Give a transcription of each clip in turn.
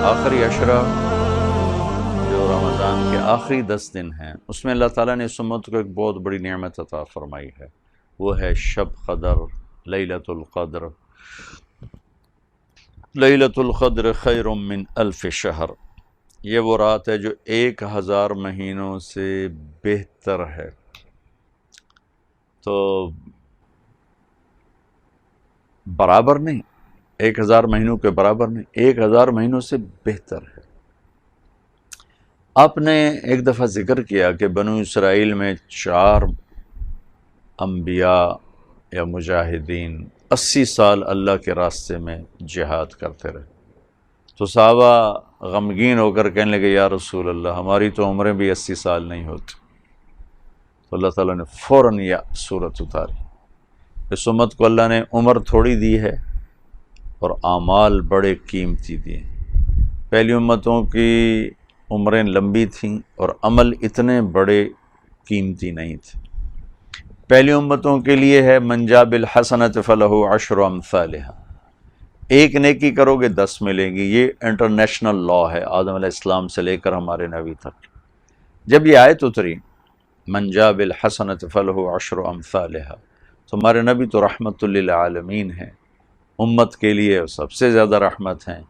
آخری عشرہ جو رمضان کے آخری 10 دن ہیں، اس میں اللہ تعالیٰ نے اس امت کو ایک بہت بڑی نعمت عطا فرمائی ہے، وہ ہے شب قدر، لیلۃ القدر۔ لیلۃ القدر خیر من الف شہر، یہ وہ رات ہے جو 1000 مہینوں سے بہتر ہے۔ تو برابر نہیں، 1000 مہینوں کے برابر نہیں، 1000 مہینوں سے بہتر ہے۔ آپ نے ایک دفعہ ذکر کیا کہ بنو اسرائیل میں 4 انبیاء یا مجاہدین 80 سال اللہ کے راستے میں جہاد کرتے رہے، تو صحابہ غمگین ہو کر کہنے لگے یا رسول اللہ، ہماری تو عمریں بھی 80 سال نہیں ہوتی۔ تو اللہ تعالیٰ نے فوراً یہ صورت اتاری۔ اس امت کو اللہ نے عمر تھوڑی دی ہے اور اعمال بڑے قیمتی دیے۔ پہلی امتوں کی عمریں لمبی تھیں اور عمل اتنے بڑے قیمتی نہیں تھے۔ پہلی امتوں کے لیے ہے من جاء بالحسنۃ فلہ عشر امثالھا، ایک نیکی کرو گے 10 ملیں گی۔ یہ انٹرنیشنل لا ہے، آدم علیہ السلام سے لے کر ہمارے نبی تک۔ جب یہ آیت اتری من جاء بالحسنۃ فلہ عشر امثالھا، تو ہمارے نبی تو رحمت للعالمین ہیں، امت کے لیے سب سے زیادہ رحمت ہیں۔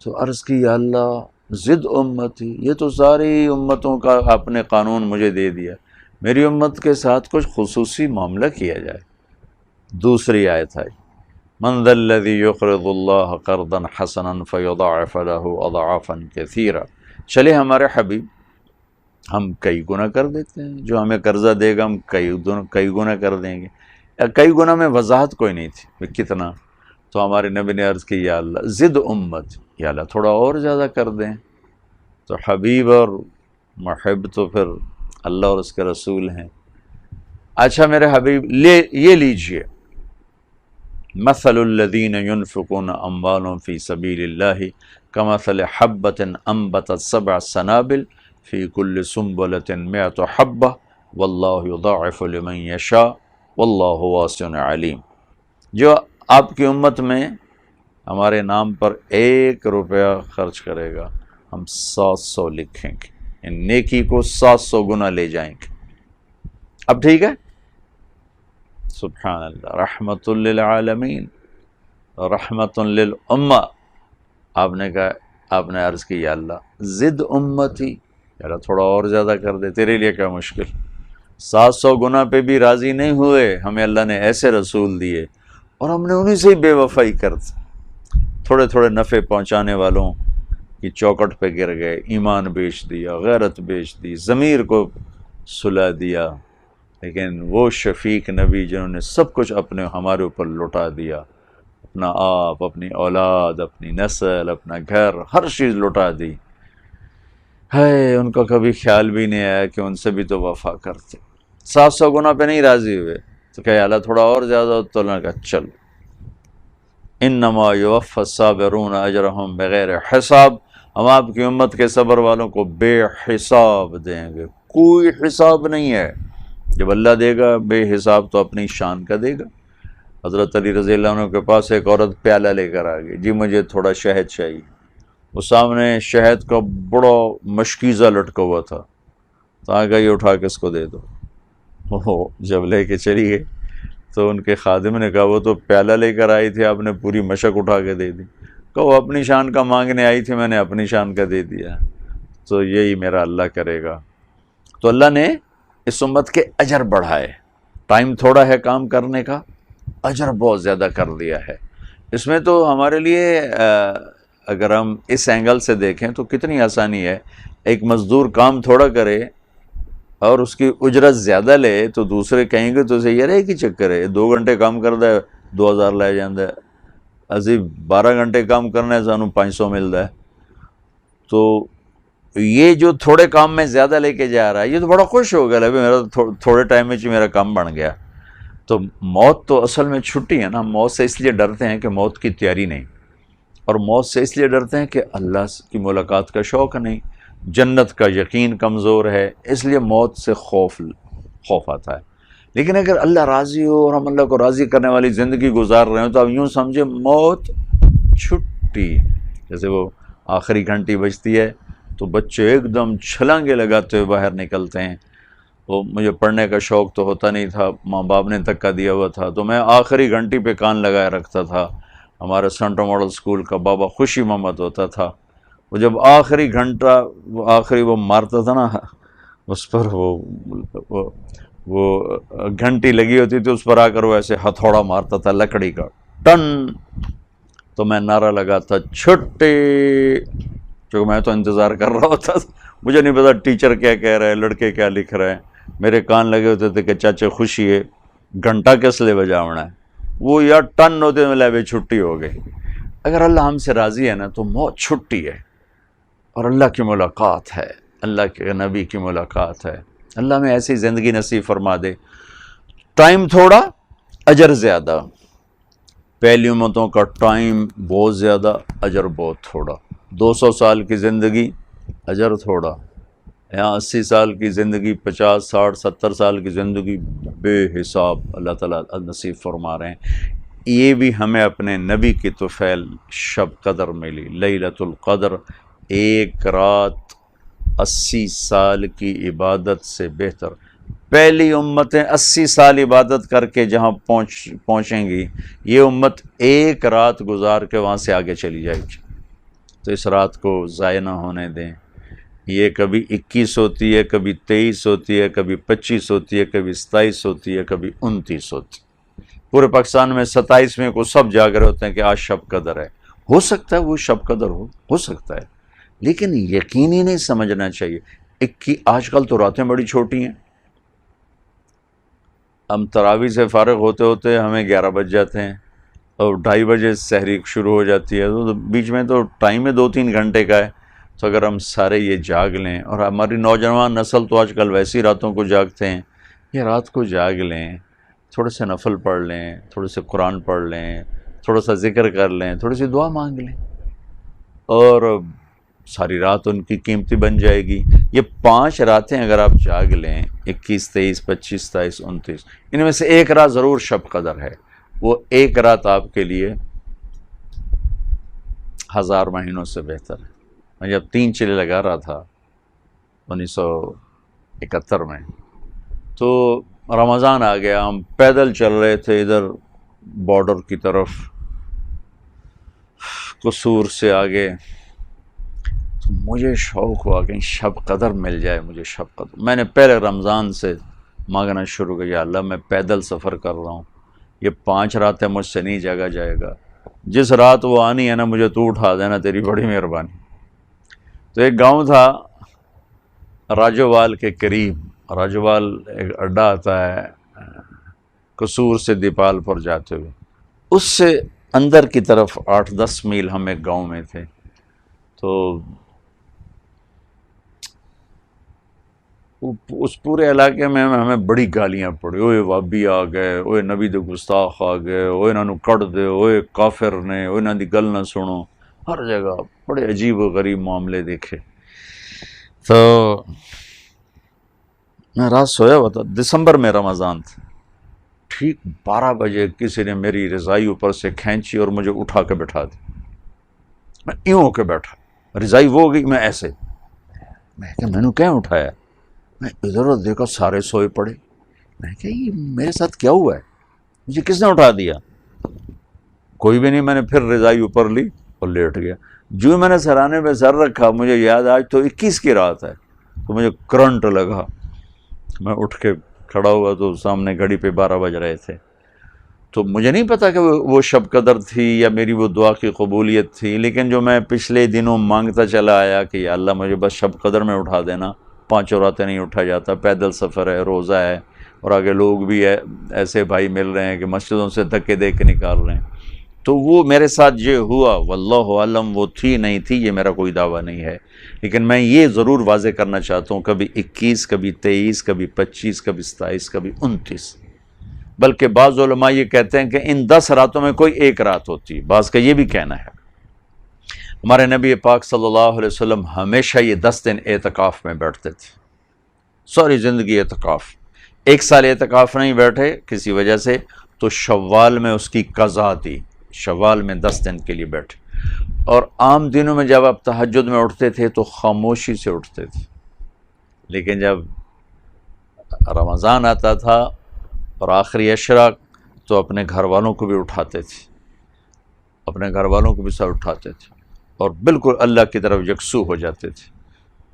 تو عرض کی یا اللہ زد امتی، یہ تو ساری امتوں کا آپ نے قانون مجھے دے دیا، میری امت کے ساتھ کچھ خصوصی معاملہ کیا جائے۔ دوسری آیت آئی من ذا الذی یقرض اللہ قرضا حسنا فیضاعف له اضعافا کثیرا، چلے ہمارے حبیب ہم کئی گنا کر دیتے ہیں، جو ہمیں قرضہ دے گا ہم کئی گنا کر دیں گے۔ کئی گنا میں وضاحت کوئی نہیں تھی کتنا، تو ہمارے نبی نے عرض کی یا اللہ زد امت، یا اللہ تھوڑا اور زیادہ کر دیں۔ تو حبیب اور محب تو پھر اللہ اور اس کے رسول ہیں۔ اچھا میرے حبیب یہ لیجئے مثل الذین ينفقون اموالهم فی سبیل اللہ کمثل حبۃ انبتت 7 سنابل فی کل سنبلۃ 100 حبۃ واللہ یضاعف لمن یشاء واللہ واسع علیم۔ جو آپ کی امت میں ہمارے نام پر 1 روپیہ خرچ کرے گا، ہم 700 لکھیں گے، ان نیکی کو 700 گنا لے جائیں گے۔ اب ٹھیک ہے، سبحان اللہ، رحمت للعالمین، رحمت للامہ۔ آپ نے کہا، آپ نے عرض کی یا اللہ زد امتی، یا اللہ تھوڑا اور زیادہ کر دے، تیرے لیے کیا مشکل۔ 700 گنا پہ بھی راضی نہیں ہوئے، ہمیں اللہ نے ایسے رسول دیے اور ہم نے انہی سے ہی بے وفائی کر دی۔ تھوڑے تھوڑے نفع پہنچانے والوں کی چوکٹ پہ گر گئے، ایمان بیچ دیا، غیرت بیچ دی، ضمیر کو سلا دیا۔ لیکن وہ شفیق نبی جنہوں نے سب کچھ اپنے ہمارے اوپر لٹا دیا، اپنا آپ، اپنی اولاد، اپنی نسل، اپنا گھر، ہر چیز لٹا دی، ہے ان کا کبھی خیال بھی نہیں آیا کہ ان سے بھی تو وفا کرتے۔ 700 گنا پہ نہیں راضی ہوئے، تو کہ اللہ تھوڑا اور زیادہ، تو اللہ نے کہا چلو انما یوفی الصابرون اجرہم بغیر حساب، ہم آپ کی امت کے صبر والوں کو بے حساب دیں گے، کوئی حساب نہیں ہے۔ جب اللہ دے گا بے حساب تو اپنی شان کا دے گا۔ حضرت علی رضی اللہ عنہ کے پاس ایک عورت پیالہ لے کر آ گئی، جی مجھے تھوڑا شہد چاہیے۔ وہ سامنے شہد کا بڑا مشکیزہ لٹکا ہوا تھا، تو آگا یہ اٹھا کے اس کو دے دو۔ وہ جب لے کے چلی گئی تو ان کے خادم نے کہا وہ تو پیالہ لے کر آئی تھی، آپ نے پوری مشک اٹھا کے دے دی۔ کہ وہ اپنی شان کا مانگنے آئی تھی، میں نے اپنی شان کا دے دیا، تو یہی میرا اللہ کرے گا۔ تو اللہ نے اس امت کے اجر بڑھائے، ٹائم تھوڑا ہے کام کرنے کا، اجر بہت زیادہ کر دیا ہے۔ اس میں تو ہمارے لیے اگر ہم اس اینگل سے دیکھیں تو کتنی آسانی ہے، ایک مزدور کام تھوڑا کرے اور اس کی اجرت زیادہ لے، تو دوسرے کہیں گے تو اسے یہ رہے کہ چکر ہے 2 گھنٹے کام کرتا ہے 2000 لے جاندہ ہے، اسی 12 گھنٹے کام کرنا ہے سانوں 500 ملتا ہے۔ تو یہ جو تھوڑے کام میں زیادہ لے کے جا رہا ہے، یہ تو بڑا خوش ہو گیا، میرا تھوڑے ٹائم میں میرا کام بن گیا۔ تو موت تو اصل میں چھٹی ہے نا، موت سے اس لیے ڈرتے ہیں کہ موت کی تیاری نہیں، اور موت سے اس لیے ڈرتے ہیں کہ اللہ کی ملاقات کا شوق نہیں، جنت کا یقین کمزور ہے، اس لیے موت سے خوف آتا ہے۔ لیکن اگر اللہ راضی ہو اور ہم اللہ کو راضی کرنے والی زندگی گزار رہے ہوں تو اب یوں سمجھے موت چھٹی، جیسے وہ آخری گھنٹی بجتی ہے تو بچے ایک دم چھلانگے لگاتے ہوئے باہر نکلتے ہیں. وہ مجھے پڑھنے کا شوق تو ہوتا نہیں تھا، ماں باپ نے دھکا دیا ہوا تھا، تو میں آخری گھنٹی پہ کان لگائے رکھتا تھا. ہمارے سینٹرل ماڈل اسکول کا بابا خوشی محمد ہوتا تھا، وہ جب آخری گھنٹہ آخری وہ مارتا تھا نا، اس پر وہ گھنٹی لگی ہوتی تھی، اس پر آ کر وہ ایسے ہتھوڑا مارتا تھا لکڑی کا، ٹن. تو میں نعرہ لگاتا چھٹی، کیونکہ میں تو انتظار کر رہا ہوتا تھا، مجھے نہیں پتا ٹیچر کیا کہہ رہا ہے، لڑکے کیا لکھ رہے ہیں. میرے کان لگے ہوتے تھے کہ چاچے خوشی ہے، گھنٹہ کس لیے بجاونا ہے. وہ یار ٹن ہوتے ملے بھی چھٹی ہو گئی. اگر اللہ ہم سے راضی ہے نا تو موت چھٹی ہے، اور اللہ کی ملاقات ہے، اللہ کے نبی کی ملاقات ہے. اللہ میں ایسی زندگی نصیب فرما دے. ٹائم تھوڑا، اجر زیادہ. پہلی امتوں کا ٹائم بہت زیادہ، اجر بہت تھوڑا. 200 سال کی زندگی، اجر تھوڑا. یہاں 80 سال کی زندگی، 50 60 70 سال کی زندگی بے حساب اللہ تعالیٰ نصیب فرما رہے ہیں. یہ بھی ہمیں اپنے نبی کی طفیل شب قدر ملی، لیلۃ القدر. ایک رات 80 سال کی عبادت سے بہتر. پہلی امتیں 80 سال عبادت کر کے جہاں پہنچیں گی، یہ امت ایک رات گزار کے وہاں سے آگے چلی جائے گی. تو اس رات کو ضائع نہ ہونے دیں. یہ کبھی 21 ہوتی ہے، کبھی 23 ہوتی ہے، کبھی 25 ہوتی ہے، کبھی 27 ہوتی ہے، کبھی 29 ہوتی ہے. پورے پاکستان میں 27ویں کو سب جاگ رہے ہوتے ہیں کہ آج شب قدر ہے. ہو سکتا ہے وہ شب قدر ہو سکتا ہے، لیکن یقینی نہیں سمجھنا چاہیے. آج کل تو راتیں بڑی چھوٹی ہیں. ہم تراویح سے فارغ ہوتے ہوتے ہمیں 11 بج جاتے ہیں، اور 2:30 بجے سحری شروع ہو جاتی ہے، تو بیچ میں تو ٹائم ہے 2-3 گھنٹے کا ہے. تو اگر ہم سارے یہ جاگ لیں، اور ہماری نوجوان نسل تو آج کل ویسی راتوں کو جاگتے ہیں، یہ رات کو جاگ لیں، تھوڑے سے نفل پڑھ لیں، تھوڑے سے قرآن پڑھ لیں، تھوڑا سا ذکر کر لیں، تھوڑی سی دعا مانگ لیں، اور ساری رات ان کی قیمتی بن جائے گی. یہ 5 راتیں اگر آپ جاگ لیں، 21 23 25 27 29، ان میں سے ایک رات ضرور شب قدر ہے. وہ ایک رات آپ کے لیے 1000 مہینوں سے بہتر ہے. میں جب 3 چلے لگا رہا تھا 1971 میں، تو رمضان آ گیا، ہم پیدل چل رہے تھے ادھر بارڈر کی طرف، قصور سے آگے. تو مجھے شوق ہوا کہ شب قدر مل جائے مجھے شب قدر. میں نے پہلے رمضان سے مانگنا شروع کیا، یا اللہ میں پیدل سفر کر رہا ہوں، یہ 5 راتیں مجھ سے نہیں جاگا جائے گا. جس رات وہ آنی ہے نا، مجھے تو اٹھا دینا، تیری بڑی مہربانی. تو ایک گاؤں تھا راجوال کے قریب، راجوال ایک اڈا آتا ہے قصور سے دیپال پور جاتے ہوئے، اس سے اندر کی طرف 8-10 میل ہم ایک گاؤں میں تھے. تو اس پورے علاقے میں ہمیں بڑی گالیاں پڑی، اوے وابی آ گئے، اوے نبی دے گستاخ آ گئے، اوے انہوں کٹ دے، اوے کافر نے، اوے انہوں دی گل نہ سنو. ہر جگہ بڑے عجیب و غریب معاملے دیکھے. تو میں رات سویا ہوا تھا، دسمبر میں رمضان تھا. ٹھیک 12 بجے کسی نے میری رضائی اوپر سے کھینچی اور مجھے اٹھا کے بٹھا دی. میں یوں ہو کے بیٹھا، رضائی وہ ہو گئی، میں ایسے. میں کہ میں نے کیا اٹھایا؟ میں ادھر ادھر دیکھا، سارے سوئے پڑے. میں کہ یہ میرے ساتھ کیا ہوا ہے، مجھے کس نے اٹھا دیا؟ کوئی بھی نہیں. میں نے پھر رضائی اوپر لی اور لیٹ گیا. جو میں نے سرانے پہ سر رکھا، مجھے یاد آج تو 21 کی رات ہے، تو مجھے کرنٹ لگا. میں اٹھ کے کھڑا ہوا تو سامنے گھڑی پہ 12 بج رہے تھے. تو مجھے نہیں پتا کہ وہ شب قدر تھی یا میری وہ دعا کی قبولیت تھی، لیکن جو میں پچھلے دنوں مانگتا چلا آیا کہ یا اللہ مجھے بس شب قدر میں اٹھا دینا. 5 راتیں نہیں اٹھا جاتا، پیدل سفر ہے، روزہ ہے، اور آگے لوگ بھی ایسے بھائی مل رہے ہیں کہ مسجدوں سے دھکے دے کے نکال رہے ہیں. تو وہ میرے ساتھ یہ ہوا، واللہ عالم وہ تھی نہیں تھی، یہ میرا کوئی دعویٰ نہیں ہے. لیکن میں یہ ضرور واضح کرنا چاہتا ہوں، کبھی 21 کبھی 23 کبھی 25 کبھی 27 کبھی 29. بلکہ بعض علماء یہ کہتے ہیں کہ ان 10 راتوں میں کوئی ایک رات ہوتی ہے. بعض کا یہ بھی کہنا ہے. ہمارے نبی پاک صلی اللہ علیہ وسلم ہمیشہ یہ 10 دن اعتکاف میں بیٹھتے تھے، ساری زندگی اعتکاف. 1 سال اعتکاف نہیں بیٹھے کسی وجہ سے، تو شوال میں اس کی قضا دی، شوال میں 10 دن کے لیے بیٹھے. اور عام دنوں میں جب آپ تہجد میں اٹھتے تھے تو خاموشی سے اٹھتے تھے، لیکن جب رمضان آتا تھا اور آخری عشرہ تو اپنے گھر والوں کو بھی اٹھاتے تھے، اپنے گھر والوں کو بھی ساتھ اٹھاتے تھے اور بالکل اللہ کی طرف یکسو ہو جاتے تھے۔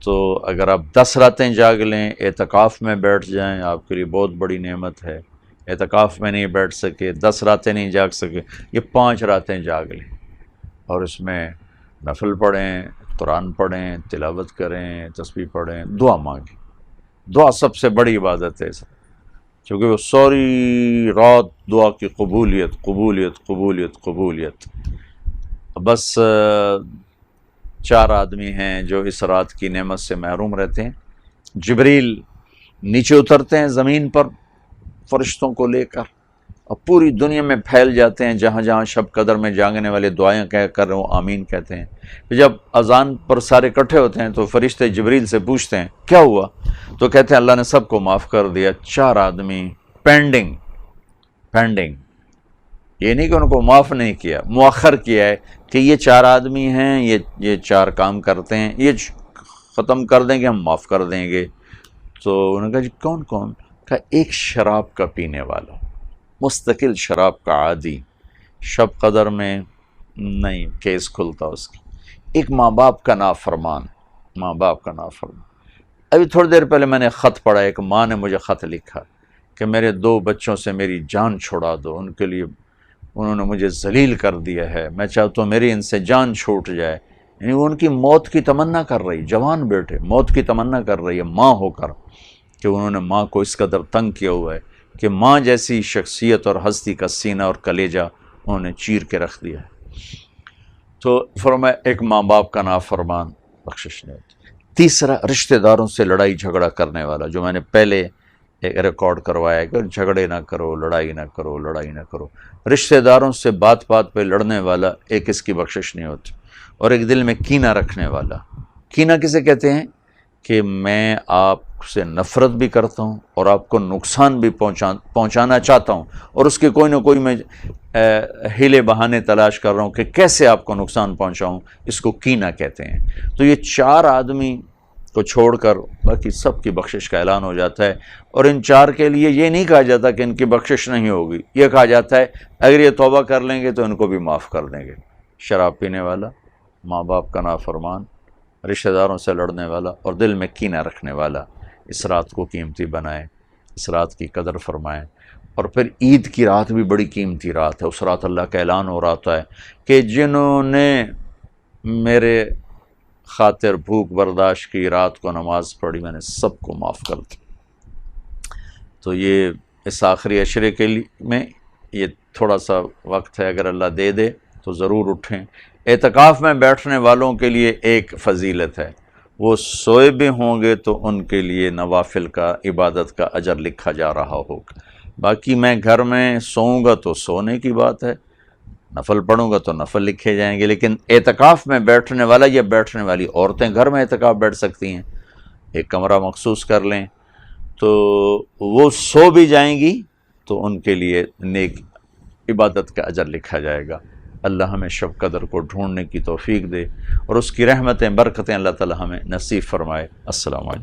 تو اگر آپ 10 راتیں جاگ لیں، اعتکاف میں بیٹھ جائیں، آپ کے لیے بہت بڑی نعمت ہے۔ اعتکاف میں نہیں بیٹھ سکے، 10 راتیں نہیں جاگ سکے، یہ 5 راتیں جاگ لیں اور اس میں نفل پڑھیں، قرآن پڑھیں، تلاوت کریں، تسبیح پڑھیں، دعا مانگیں۔ دعا سب سے بڑی عبادت ہے، کیونکہ وہ ساری رات دعا کی قبولیت قبولیت قبولیت قبولیت۔ بس 4 آدمی ہیں جو اس رات کی نعمت سے محروم رہتے ہیں۔ جبریل نیچے اترتے ہیں زمین پر فرشتوں کو لے کر اور پوری دنیا میں پھیل جاتے ہیں، جہاں جہاں شب قدر میں جاگنے والے دعائیں کہہ کر وہ آمین کہتے ہیں۔ پھر جب اذان پر سارے اکٹھے ہوتے ہیں تو فرشتے جبریل سے پوچھتے ہیں کیا ہوا، تو کہتے ہیں اللہ نے سب کو معاف کر دیا، 4 آدمی پینڈنگ۔ یہ نہیں کہ ان کو معاف نہیں کیا، مؤخر کیا ہے کہ یہ 4 آدمی ہیں، یہ 4 کام کرتے ہیں، یہ ختم کر دیں گے، ہم معاف کر دیں گے۔ تو انہوں نے کہا جی کون کون؟ کہا ایک شراب کا پینے والا، مستقل شراب کا عادی، شب قدر میں نہیں کیس کھلتا اس کی۔ ایک ماں باپ کا نافرمان، ماں باپ کا نافرمان۔ ابھی تھوڑی دیر پہلے میں نے خط پڑھا، ایک ماں نے مجھے خط لکھا کہ میرے 2 بچوں سے میری جان چھڑا دو، ان کے لیے انہوں نے مجھے ذلیل کر دیا ہے، میں چاہتا ہوں میری ان سے جان چھوٹ جائے۔ یعنی وہ ان کی موت کی تمنا کر رہی، جوان بیٹے موت کی تمنا کر رہی ہے ماں ہو کر، کہ انہوں نے ماں کو اس قدر تنگ کیا ہوا ہے کہ ماں جیسی شخصیت اور ہستی کا سینہ اور کلیجہ انہوں نے چیر کے رکھ دیا ہے۔ تو فرمایا ایک ماں باپ کا نافرمان بخشش نہیں ہوتی۔ تیسرا رشتہ داروں سے لڑائی جھگڑا کرنے والا، جو میں نے پہلے ایک ریکارڈ کروایا ہے کہ جھگڑے نہ کرو، لڑائی نہ کرو، لڑائی نہ کرو۔ رشتہ داروں سے بات بات پہ لڑنے والا، ایک اس کی بخشش نہیں ہوتی۔ اور ایک دل میں کینہ رکھنے والا، کینہ کسے کہتے ہیں؟ کہ میں آپ سے نفرت بھی کرتا ہوں اور آپ کو نقصان بھی پہنچانا چاہتا ہوں، اور اس کے کوئی نہ کوئی میں ہیلے بہانے تلاش کر رہا ہوں کہ کیسے آپ کو نقصان پہنچاؤں، اس کو کینہ کہتے ہیں۔ تو یہ 4 آدمی کو چھوڑ کر باقی سب کی بخشش کا اعلان ہو جاتا ہے، اور ان 4 کے لیے یہ نہیں کہا جاتا کہ ان کی بخشش نہیں ہوگی، یہ کہا جاتا ہے اگر یہ توبہ کر لیں گے تو ان کو بھی معاف کر دیں گے۔ شراب پینے والا، ماں باپ کا نافرمان، رشتہ داروں سے لڑنے والا اور دل میں کینہ رکھنے والا، اس رات کو قیمتی بنائیں، اس رات کی قدر فرمائیں۔ اور پھر عید کی رات بھی بڑی قیمتی رات ہے، اس رات اللہ کا اعلان ہو رہا ہے کہ جنہوں نے میرے خاطر بھوک برداشت کی، رات کو نماز پڑھی، میں نے سب کو معاف کر دی۔ تو یہ اس آخری عشرے کے لیے میں یہ تھوڑا سا وقت ہے، اگر اللہ دے دے تو ضرور اٹھیں۔ اعتکاف میں بیٹھنے والوں کے لیے ایک فضیلت ہے، وہ سوئے بھی ہوں گے تو ان کے لیے نوافل کا، عبادت کا اجر لکھا جا رہا ہوگا۔ باقی میں گھر میں سوؤں گا تو سونے کی بات ہے، نفل پڑھوں گا تو نفل لکھے جائیں گے، لیکن اعتکاف میں بیٹھنے والا یا بیٹھنے والی عورتیں گھر میں اعتکاف بیٹھ سکتی ہیں، ایک کمرہ مخصوص کر لیں تو وہ سو بھی جائیں گی تو ان کے لیے نیک عبادت کا اجر لکھا جائے گا۔ اللہ ہمیں شب قدر کو ڈھونڈنے کی توفیق دے اور اس کی رحمتیں برکتیں اللہ تعالی ہمیں نصیب فرمائے۔ السلام علیکم۔